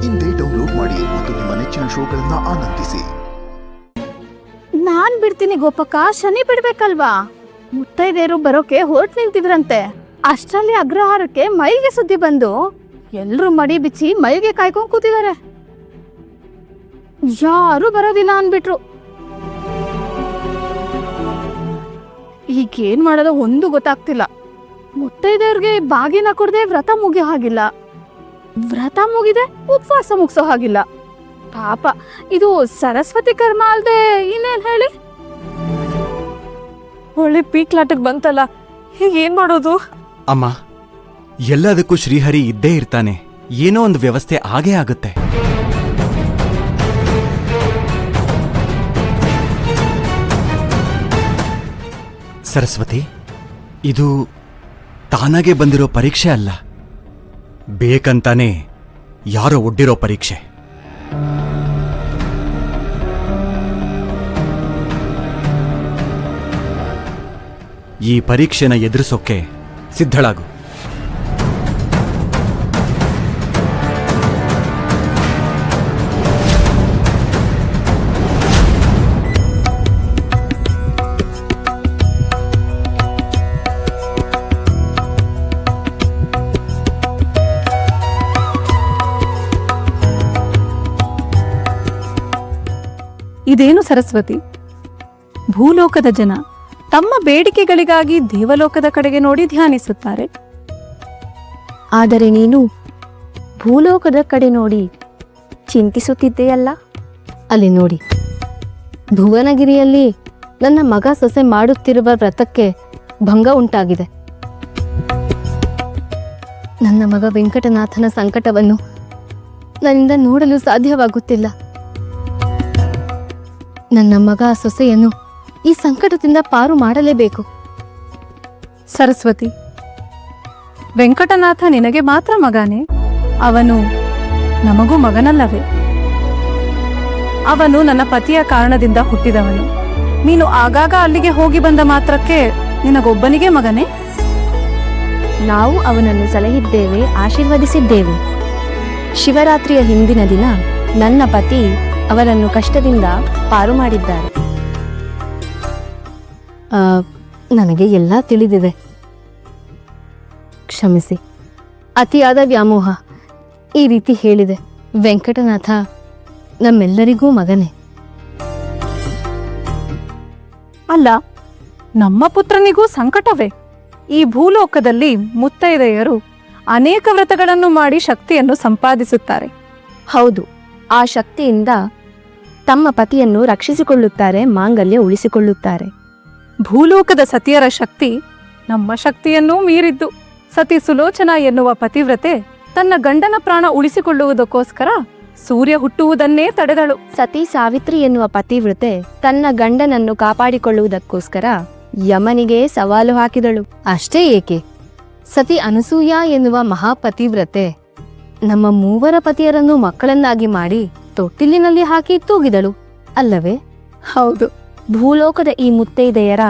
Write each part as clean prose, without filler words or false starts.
ಇಂದೇ ಡೌನ್ಲೋಡ್ ಮಾಡಿ ಮತ್ತು ನಿಮ್ಮ ನೆಚ್ಚಿನ ಶೋಗಳನ್ನ ಆನಂದಿಸಿ. ನಾನ್ ಬಿಡ್ತೀನಿ ಗೋಪಕ್ಕ, ಶನಿ ಬಿಡ್ಬೇಕಲ್ವಾ? ಮುತ್ತೈದೇರು ಬರೋಕೆ ಹೊರಟು ನಿಂತಿದ್ರಂತೆ. ಅಷ್ಟರಲ್ಲಿ ಅಗ್ರಹಾರಕ್ಕೆ ಮೈಗೆ ಸುದ್ದಿ ಬಂದು ಎಲ್ರು ಮಡಿ ಬಿಚ್ಚಿ ಮೈಗೆ ಕಾಯ್ಕೊಂಡ್ ಕೂತಿದ್ದಾರೆ. ಯಾರು ಬರೋದಿಲ್ಲ ಅನ್ಬಿಟ್ರು. ಈಗೇನ್ ಮಾಡೋದು ಒಂದು ಗೊತ್ತಾಗ್ತಿಲ್ಲ. ಮುತ್ತೈದೆಯವ್ರಿಗೆ ಬಾಗಿನ ಕೊಡದೆ ವ್ರತ ಮುಗಿಯೋ ಹಾಗಿಲ್ಲ, ವ್ರತ ಮುಗಿದೆ ಉಪವಾಸ ಮುಗಿಸೋ ಹಾಗಿಲ್ಲ. ಪಾಪ, ಇದು ಸರಸ್ವತಿ ಕರ್ಮ ಅಲ್ದೆ ಇನ್ನೇನ್ ಹೇಳಿ? ಒಳ್ಳೆ ಪೀಕ್ಲಾಟಕ್ ಬಂತಲ್ಲ, ಹೀಗೇನ್ ಮಾಡೋದು? ಅಮ್ಮ, ಎಲ್ಲದಕ್ಕೂ ಶ್ರೀಹರಿ ಇದ್ದೇ ಇರ್ತಾನೆ. ಏನೋ ಒಂದು ವ್ಯವಸ್ಥೆ ಆಗೇ ಆಗುತ್ತೆ. ಸರಸ್ವತಿ, ಇದು ತಾನಾಗೆ ಬಂದಿರೋ ಪರೀಕ್ಷೆ ಅಲ್ಲ, ಬೇಕಂತಾನೆ ಯಾರೋ ಒಡ್ಡಿರೋ ಪರೀಕ್ಷೆ. ಈ ಪರೀಕ್ಷೆನ ಎದುರಿಸೋಕೆ ಸಿದ್ಧಳಾಗು. ಇದೇನು ಸರಸ್ವತಿ? ಭೂಲೋಕದ ಜನ ತಮ್ಮ ಬೇಡಿಕೆಗಳಿಗಾಗಿ ದೇವಲೋಕದ ಕಡೆಗೆ ನೋಡಿ ಧ್ಯಾನಿಸುತ್ತಾರೆ. ಆದರೆ ನೀನು ಭೂಲೋಕದ ಕಡೆ ನೋಡಿ ಚಿಂತಿಸುತ್ತಿದ್ದೆಯಲ್ಲ. ಅಲ್ಲಿ ನೋಡಿ, ಭುವನಗಿರಿಯಲ್ಲಿ ನನ್ನ ಮಗ ಸೊಸೆ ಮಾಡುತ್ತಿರುವ ವ್ರತಕ್ಕೆ ಭಂಗ ಉಂಟಾಗಿದೆ. ನನ್ನ ಮಗ ವೆಂಕಟನಾಥನ ಸಂಕಟವನ್ನು ನನ್ನಿಂದ ನೋಡಲು ಸಾಧ್ಯವಾಗುತ್ತಿಲ್ಲ. ನನ್ನ ಮಗ ಸೊಸೆಯನ್ನು ಈ ಸಂಕಟದಿಂದ ಪಾರು ಮಾಡಲೇಬೇಕು. ಸರಸ್ವತಿ, ವೆಂಕಟನಾಥ ನಿನಗೆ ಮಾತ್ರ ಮಗನೇ? ಅವನು ನಮಗೂ ಮಗನಲ್ಲವೇ? ಅವನು ನನ್ನ ಪತಿಯ ಕಾರಣದಿಂದ ಹುಟ್ಟಿದವನು. ನೀನು ಆಗಾಗ ಅಲ್ಲಿಗೆ ಹೋಗಿ ಬಂದ ಮಾತ್ರಕ್ಕೆ ನಿನಗೊಬ್ಬನಿಗೆ ಮಗನೇ? ನಾವು ಅವನನ್ನು ಸಲಹಿದ್ದೇವೆ, ಆಶೀರ್ವದಿಸಿದ್ದೇವೆ. ಶಿವರಾತ್ರಿಯ ಹಿಂದಿನ ದಿನ ನನ್ನ ಪತಿ ಅವರನ್ನು ಕಷ್ಟದಿಂದ ಪಾರು ಮಾಡಿದ್ದಾರೆ. ನನಗೆ ಎಲ್ಲ ತಿಳಿದಿದೆ, ಕ್ಷಮಿಸಿ. ಅತಿಯಾದ ವ್ಯಾಮೋಹ ಈ ರೀತಿ ಹೇಳಿದೆ. ವೆಂಕಟನಾಥ ನಮ್ಮೆಲ್ಲರಿಗೂ ಮಗನೇ. ಅಲ್ಲ, ನಮ್ಮ ಪುತ್ರನಿಗೂ ಸಂಕಟವೇ? ಈ ಭೂಲೋಕದಲ್ಲಿ ಮುತ್ತೈದೆಯರು ಅನೇಕ ವ್ರತಗಳನ್ನು ಮಾಡಿ ಶಕ್ತಿಯನ್ನು ಸಂಪಾದಿಸುತ್ತಾರೆ. ಹೌದು, ಆ ಶಕ್ತಿಯಿಂದ ತಮ್ಮ ಪತಿಯನ್ನು ರಕ್ಷಿಸಿಕೊಳ್ಳುತ್ತಾರೆ, ಮಾಂಗಲ್ಯ ಉಳಿಸಿಕೊಳ್ಳುತ್ತಾರೆ. ಭೂಲೋಕದ ಸತಿಯರ ಶಕ್ತಿ ನಮ್ಮ ಶಕ್ತಿಯನ್ನೂ ಮೀರಿದ್ದು. ಸತಿ ಸುಲೋಚನಾ ಎನ್ನುವ ಪತಿವ್ರತೆ ತನ್ನ ಗಂಡನ ಪ್ರಾಣ ಉಳಿಸಿಕೊಳ್ಳುವುದಕ್ಕೋಸ್ಕರ ಸೂರ್ಯ ಹುಟ್ಟುವುದನ್ನೇ ತಡೆದಳು. ಸತಿ ಸಾವಿತ್ರಿ ಎನ್ನುವ ಪತಿವ್ರತೆ ತನ್ನ ಗಂಡನನ್ನು ಕಾಪಾಡಿಕೊಳ್ಳುವುದಕ್ಕೋಸ್ಕರ ಯಮನಿಗೆ ಸವಾಲು ಹಾಕಿದಳು. ಅಷ್ಟೇ ಏಕೆ, ಸತಿ ಅನಸೂಯ ಎನ್ನುವ ಮಹಾಪತಿವ್ರತೆ ನಮ್ಮ ಮೂವರ ಪತಿಯರನ್ನು ಮಕ್ಕಳನ್ನಾಗಿ ಮಾಡಿ ತೊಟ್ಟಿಲಿನಲ್ಲಿ ಹಾಕಿ ತೂಗಿದಳು ಅಲ್ಲವೇ? ಹೌದು. ಭೂಲೋಕದ ಈ ಮುತ್ತೈದೆಯರ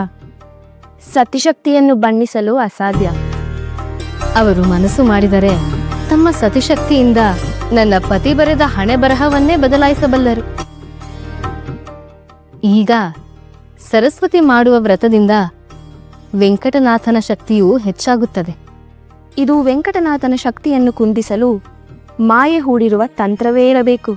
ಸತಿಶಕ್ತಿಯನ್ನು ಬಣ್ಣಿಸಲು ಅಸಾಧ್ಯ. ಅವರು ಮನಸ್ಸು ಮಾಡಿದರೆ ತಮ್ಮ ಸತಿಶಕ್ತಿಯಿಂದ ನನ್ನ ಪತಿ ಬರೆದ ಹಣೆ ಬರಹವನ್ನೇ ಬದಲಾಯಿಸಬಲ್ಲರು. ಈಗ ಸರಸ್ವತಿ ಮಾಡುವ ವ್ರತದಿಂದ ವೆಂಕಟನಾಥನ ಶಕ್ತಿಯು ಹೆಚ್ಚಾಗುತ್ತದೆ. ಇದು ವೆಂಕಟನಾಥನ ಶಕ್ತಿಯನ್ನು ಕುಂದಿಸಲು ಮಾಯೆ ಹೂಡಿರುವ ತಂತ್ರವೇ ಇರಬೇಕು.